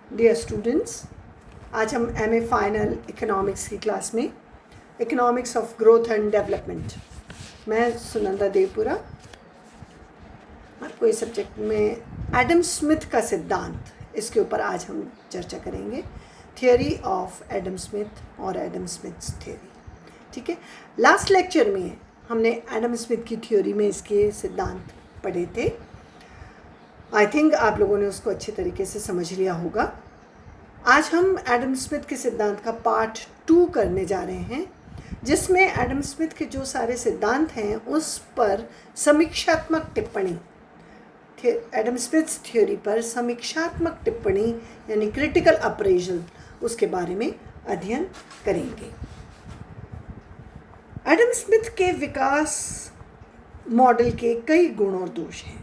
Dear students, आज हम MA final economics की क्लास में economics of growth and development, मैं सुनंदा देवपुरा आपको इस सब्जेक्ट में एडम स्मिथ का सिद्धांत, इसके ऊपर आज हम चर्चा करेंगे। थियोरी ऑफ एडम स्मिथ और एडम स्मिथ्स थियोरी। ठीक है, लास्ट लेक्चर में हमने एडम स्मिथ की थ्योरी में इसके सिद्धांत पढ़े थे। आई थिंक आप लोगों ने उसको अच्छे तरीके से समझ लिया होगा। आज हम एडम स्मिथ के सिद्धांत का पार्ट 2 करने जा रहे हैं, जिसमें एडम स्मिथ के जो सारे सिद्धांत हैं उस पर समीक्षात्मक टिप्पणी, एडम स्मिथ थ्योरी पर समीक्षात्मक टिप्पणी यानी क्रिटिकल अप्रेजल, उसके बारे में अध्ययन करेंगे। एडम स्मिथ के विकास मॉडल के कई गुण और दोष हैं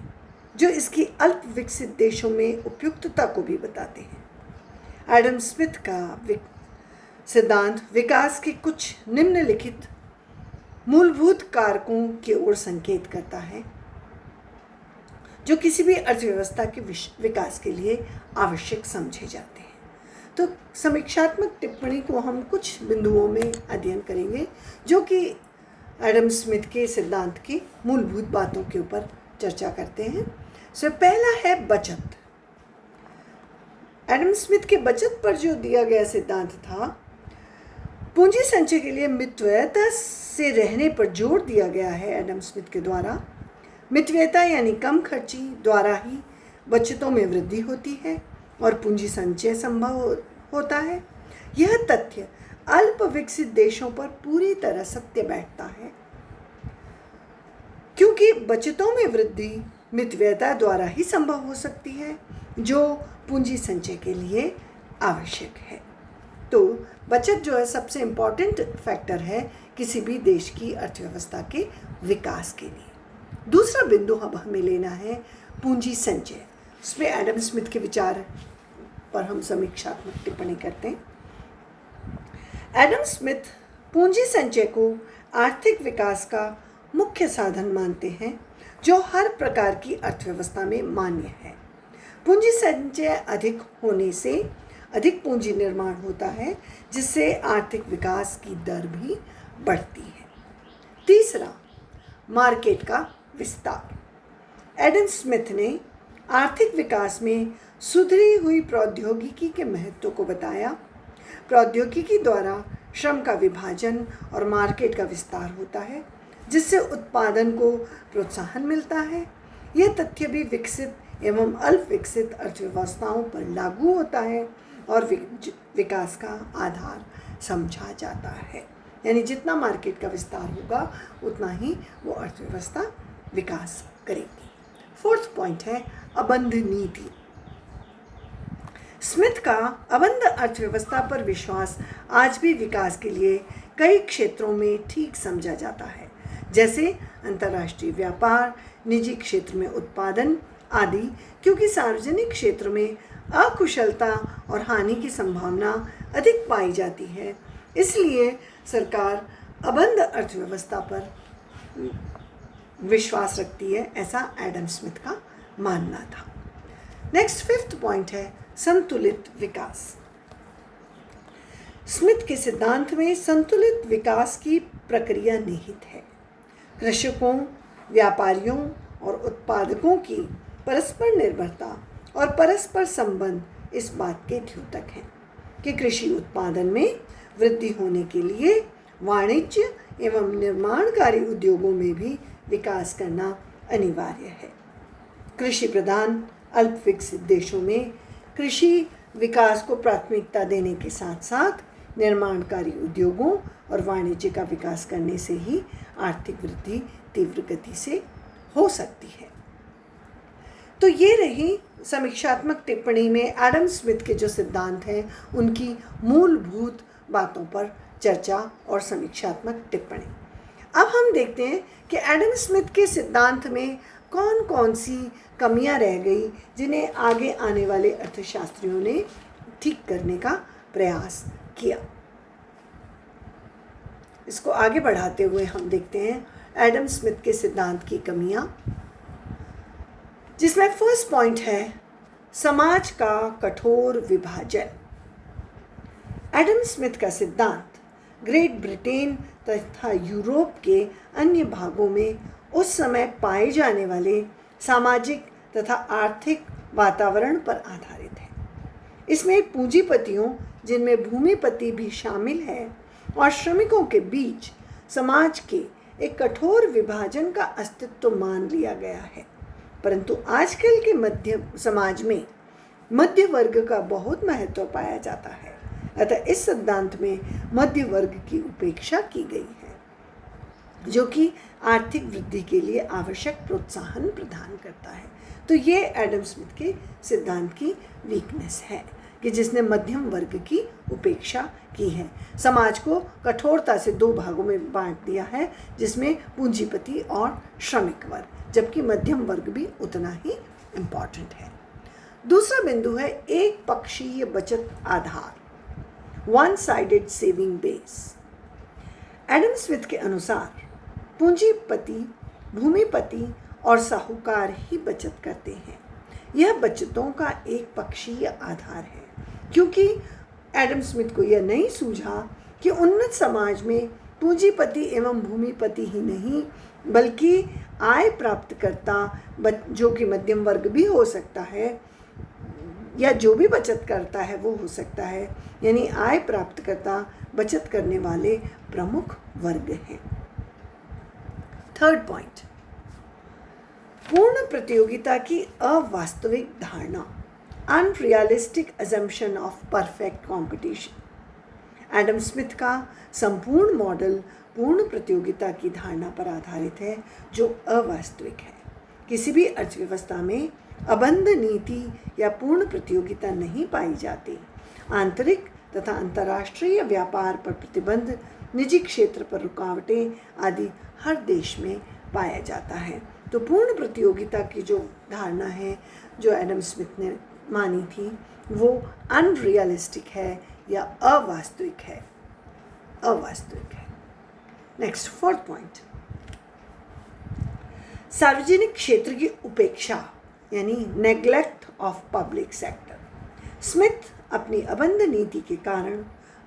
जो इसकी अल्प विकसित देशों में उपयुक्तता को भी बताते हैं। एडम स्मिथ का सिद्धांत विकास के कुछ निम्नलिखित मूलभूत कारकों की ओर संकेत करता है जो किसी भी अर्थव्यवस्था के विकास के लिए आवश्यक समझे जाते हैं। तो समीक्षात्मक टिप्पणी को हम कुछ बिंदुओं में अध्ययन करेंगे जो कि एडम स्मिथ के सिद्धांत की मूलभूत बातों के ऊपर चर्चा करते हैं। पहला है बचत। एडम स्मिथ के बचत पर जो दिया गया सिद्धांत था, पूंजी संचय के लिए मितव्ययता से रहने पर जोर दिया गया है एडम स्मिथ के द्वारा। मितव्ययता यानी कम खर्ची द्वारा ही बचतों में वृद्धि होती है और पूंजी संचय संभव होता है। यह तथ्य अल्प विकसित देशों पर पूरी तरह सत्य बैठता है, क्योंकि बचतों में वृद्धि मितव्ययता द्वारा ही संभव हो सकती है जो पूंजी संचय के लिए आवश्यक है। तो बचत जो है सबसे इम्पॉर्टेंट फैक्टर है किसी भी देश की अर्थव्यवस्था के विकास के लिए। दूसरा बिंदु अब हमें लेना है पूंजी संचय। इसमें एडम स्मिथ के विचार पर हम समीक्षात्मक टिप्पणी करते हैं। एडम स्मिथ पूंजी संचय को आर्थिक विकास का मुख्य साधन मानते हैं जो हर प्रकार की अर्थव्यवस्था में मान्य है। पूंजी संचय अधिक होने से अधिक पूंजी निर्माण होता है, जिससे आर्थिक विकास की दर भी बढ़ती है। तीसरा, मार्केट का विस्तार। एडम स्मिथ ने आर्थिक विकास में सुधरी हुई प्रौद्योगिकी के महत्व को बताया। प्रौद्योगिकी द्वारा श्रम का विभाजन और मार्केट का विस्तार होता है, जिससे उत्पादन को प्रोत्साहन मिलता है। यह तथ्य भी विकसित एवं अल्प विकसित अर्थव्यवस्थाओं पर लागू होता है और विकास का आधार समझा जाता है। यानी जितना मार्केट का विस्तार होगा उतना ही वो अर्थव्यवस्था विकास करेगी। फोर्थ पॉइंट है अबंध नीति। स्मिथ का अबंध अर्थव्यवस्था पर विश्वास आज भी विकास के लिए कई क्षेत्रों में ठीक समझा जाता है, जैसे अंतर्राष्ट्रीय व्यापार, निजी क्षेत्र में उत्पादन आदि, क्योंकि सार्वजनिक क्षेत्र में अकुशलता और हानि की संभावना अधिक पाई जाती है। इसलिए सरकार अबंध अर्थव्यवस्था पर विश्वास रखती है, ऐसा एडम स्मिथ का मानना था। नेक्स्ट फिफ्थ पॉइंट है संतुलित विकास। स्मिथ के सिद्धांत में संतुलित विकास की प्रक्रिया निहित है। कृषकों, व्यापारियों और उत्पादकों की परस्पर निर्भरता और परस्पर संबंध इस बात के द्योतक हैं कि कृषि उत्पादन में वृद्धि होने के लिए वाणिज्य एवं निर्माणकारी उद्योगों में भी विकास करना अनिवार्य है। कृषि प्रधान अल्प विकसित देशों में कृषि विकास को प्राथमिकता देने के साथ साथ निर्माणकारी उद्योगों और वाणिज्य का विकास करने से ही आर्थिक वृद्धि तीव्र गति से हो सकती है। तो ये रही समीक्षात्मक टिप्पणी में एडम स्मिथ के जो सिद्धांत हैं उनकी मूलभूत बातों पर चर्चा और समीक्षात्मक टिप्पणी। अब हम देखते हैं कि एडम स्मिथ के सिद्धांत में कौन कौन सी कमियां रह गई जिन्हें आगे आने वाले अर्थशास्त्रियों ने ठीक करने का प्रयास किया। इसको आगे बढ़ाते हुए हम देखते हैं एडम स्मिथ के सिद्धांत की कमियां, जिसमें फर्स्ट पॉइंट है समाज का कठोर विभाजन। एडम स्मिथ का सिद्धांत ग्रेट ब्रिटेन तथा यूरोप के अन्य भागों में उस समय पाए जाने वाले सामाजिक तथा आर्थिक वातावरण पर आधारित है। इसमें पूंजीपतियों, जिनमें भूमिपति भी शामिल है, और श्रमिकों के बीच समाज के एक कठोर विभाजन का अस्तित्व मान लिया गया है। परंतु आजकल के मध्य समाज में मध्य वर्ग का बहुत महत्व पाया जाता है। अतः इस सिद्धांत में मध्य वर्ग की उपेक्षा की गई है, जो कि आर्थिक वृद्धि के लिए आवश्यक प्रोत्साहन प्रदान करता है। तो ये एडम स्मिथ के सिद्धांत की वीकनेस है कि जिसने मध्यम वर्ग की उपेक्षा की है। समाज को कठोरता से दो भागों में बांट दिया है, जिसमें पूंजीपति और श्रमिक वर्ग, जबकि मध्यम वर्ग भी उतना ही इम्पॉर्टेंट है। दूसरा बिंदु है एक पक्षीय बचत आधार, one sided saving base. Adam Smith के अनुसार पूंजीपति, भूमिपति और साहूकार ही बचत करते हैं। यह बचतों का एक पक्षीय आधार है, क्योंकि एडम स्मिथ को यह नहीं सूझा कि उन्नत समाज में पूंजीपति एवं भूमिपति ही नहीं, बल्कि आय प्राप्तकर्ता, जो कि मध्यम वर्ग भी हो सकता है, या जो भी बचत करता है वो हो सकता है, यानी आय प्राप्तकर्ता बचत करने वाले प्रमुख वर्ग हैं। थर्ड पॉइंट, पूर्ण प्रतियोगिता की अवास्तविक धारणा, unrealistic assumption of perfect competition. Adam Smith का संपूर्ण मॉडल पूर्ण प्रतियोगिता की धारणा पर आधारित है, जो अवास्तविक है। किसी भी अर्थव्यवस्था में अबंध नीति या पूर्ण प्रतियोगिता नहीं पाई जाती। आंतरिक तथा अंतर्राष्ट्रीय व्यापार पर प्रतिबंध, निजी क्षेत्र पर रुकावटें आदि हर देश में पाया जाता है। तो पूर्ण प्रतियोगिता की जो धारणा है, जो एडम स्मिथ ने मानी थी, वो अनरियलिस्टिक है या अवास्तविक है, अवास्तविक है। नेक्स्ट, फोर्थ पॉइंट, सार्वजनिक क्षेत्र की उपेक्षा यानी neglect of public sector. Smith अपनी अबंध नीति के कारण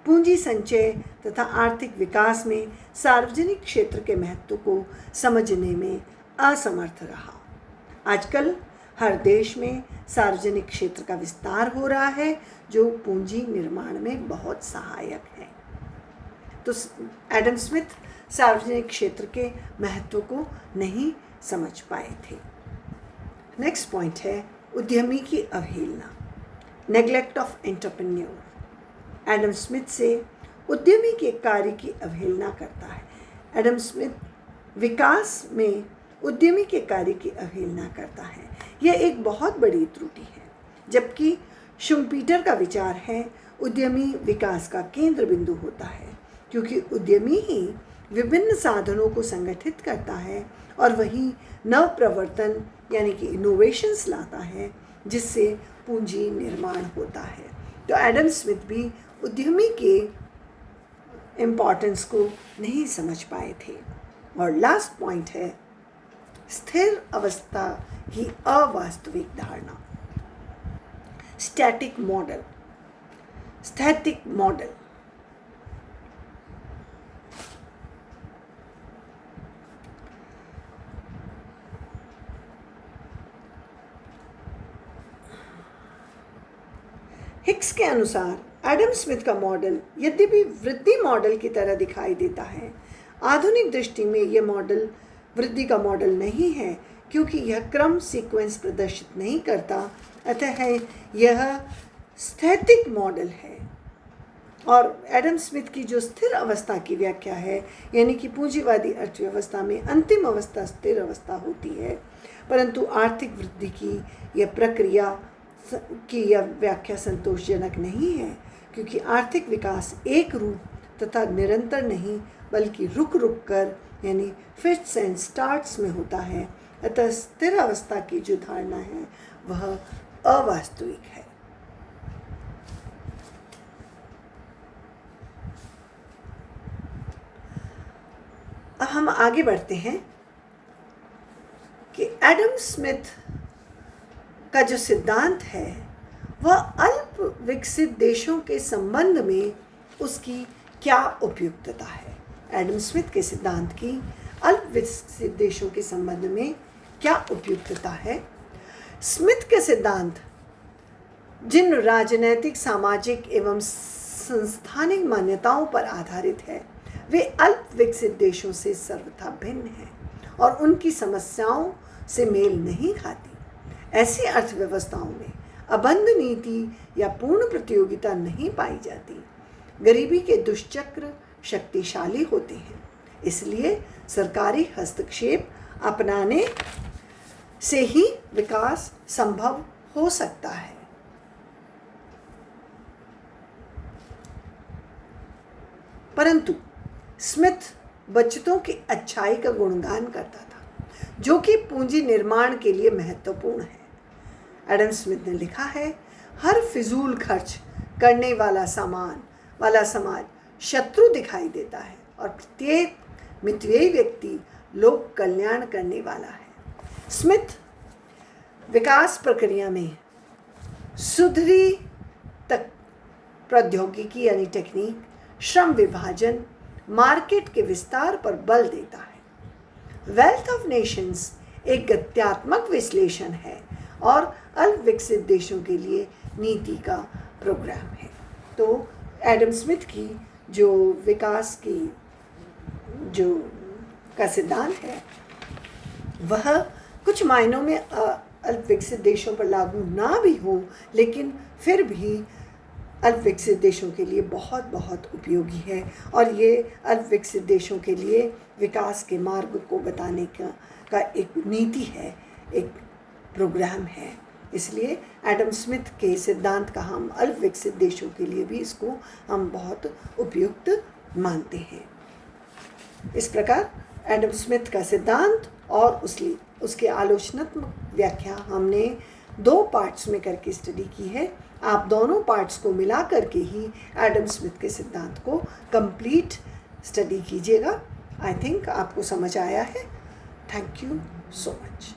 पूंजी संचय तथा आर्थिक विकास में सार्वजनिक क्षेत्र के महत्व को समझने में असमर्थ रहा। आजकल हर देश में सार्वजनिक क्षेत्र का विस्तार हो रहा है, जो पूंजी निर्माण में बहुत सहायक है। तो एडम स्मिथ सार्वजनिक क्षेत्र के महत्व को नहीं समझ पाए थे। नेक्स्ट पॉइंट है उद्यमी की अवहेलना, neglect of entrepreneur. Adam Smith से उद्यमी के कार्य की अवहेलना करता है। एडम स्मिथ विकास में उद्यमी के कार्य की अवहेलना करता है। यह एक बहुत बड़ी त्रुटि है, जबकि शुम्पीटर का विचार है उद्यमी विकास का केंद्र बिंदु होता है, क्योंकि उद्यमी ही विभिन्न साधनों को संगठित करता है और वही नव प्रवर्तन यानी कि इनोवेशंस लाता है, जिससे पूंजी निर्माण होता है। तो एडम स्मिथ भी उद्यमी के इम्पॉर्टेंस को नहीं समझ पाए थे। और लास्ट पॉइंट है स्थिर अवस्था की अवास्तविक धारणा, स्टैटिक मॉडल, स्थैतिक मॉडल। हिक्स के अनुसार एडम स्मिथ का मॉडल यद्यपि वृद्धि मॉडल की तरह दिखाई देता है, आधुनिक दृष्टि में यह मॉडल वृद्धि का मॉडल नहीं है, क्योंकि यह क्रम सीक्वेंस प्रदर्शित नहीं करता, अतः यह स्थैतिक मॉडल है। और एडम स्मिथ की जो स्थिर अवस्था की व्याख्या है, यानी कि पूंजीवादी अर्थव्यवस्था में अंतिम अवस्था स्थिर अवस्था होती है, परंतु आर्थिक वृद्धि की यह प्रक्रिया की यह व्याख्या संतोषजनक नहीं है, क्योंकि आर्थिक विकास एक रूप तथा निरंतर नहीं, बल्कि रुक रुक कर यानी फिट्स एंड स्टार्ट्स में होता है। अतः स्थिर अवस्था की जो धारणा है वह अवास्तविक है। अब हम आगे बढ़ते हैं कि एडम स्मिथ का जो सिद्धांत है वह अल्प विकसित देशों के संबंध में उसकी क्या उपयुक्तता है। एडम स्मिथ के सिद्धांत की अल्प विकसित देशों के संबंध में क्या उपयुक्तता है। स्मिथ के सिद्धांत जिन राजनैतिक, सामाजिक एवं संस्थानिक मान्यताओं पर आधारित है वे अल्प विकसित देशों से सर्वथा भिन्न हैं और उनकी समस्याओं से मेल नहीं खाती। ऐसी अर्थव्यवस्थाओं में अबंध नीति या पूर्ण प्रतियोगिता नहीं पाई जाती। गरीबी के दुष्चक्र शक्तिशाली होते हैं, इसलिए सरकारी हस्तक्षेप अपनाने से ही विकास संभव हो सकता है। परंतु स्मिथ बचतों की अच्छाई का गुणगान करता था, जो कि पूंजी निर्माण के लिए महत्वपूर्ण है। एडम स्मिथ ने लिखा है, हर फिजूल खर्च करने वाला समाज शत्रु दिखाई देता है और प्रत्येक मितव्ययी व्यक्ति लोक कल्याण करने वाला है। स्मिथ विकास प्रक्रिया में सुधरी तक प्रौद्योगिकी यानी टेक्निक, श्रम विभाजन, मार्केट के विस्तार पर बल देता है। वेल्थ ऑफ नेशंस एक गत्यात्मक विश्लेषण है और अल्प विकसित देशों के लिए नीति का प्रोग्राम है। तो एडम स्मिथ की जो विकास की जो का सिद्धांत है वह कुछ मायनों में अल्प विकसित देशों पर लागू ना भी हो, लेकिन फिर भी अल्प विकसित देशों के लिए बहुत बहुत उपयोगी है और ये अल्प विकसित देशों के लिए विकास के मार्ग को बताने का एक नीति है, एक प्रोग्राम है। इसलिए एडम स्मिथ के सिद्धांत का हम अल्प विकसित देशों के लिए भी इसको हम बहुत उपयुक्त मानते हैं। इस प्रकार एडम स्मिथ का सिद्धांत और उसके आलोचनात्मक व्याख्या हमने 2 पार्ट्स में करके स्टडी की है। आप दोनों पार्ट्स को मिला करके ही एडम स्मिथ के सिद्धांत को कंप्लीट स्टडी कीजिएगा। आई थिंक आपको समझ आया है। Thank you so much.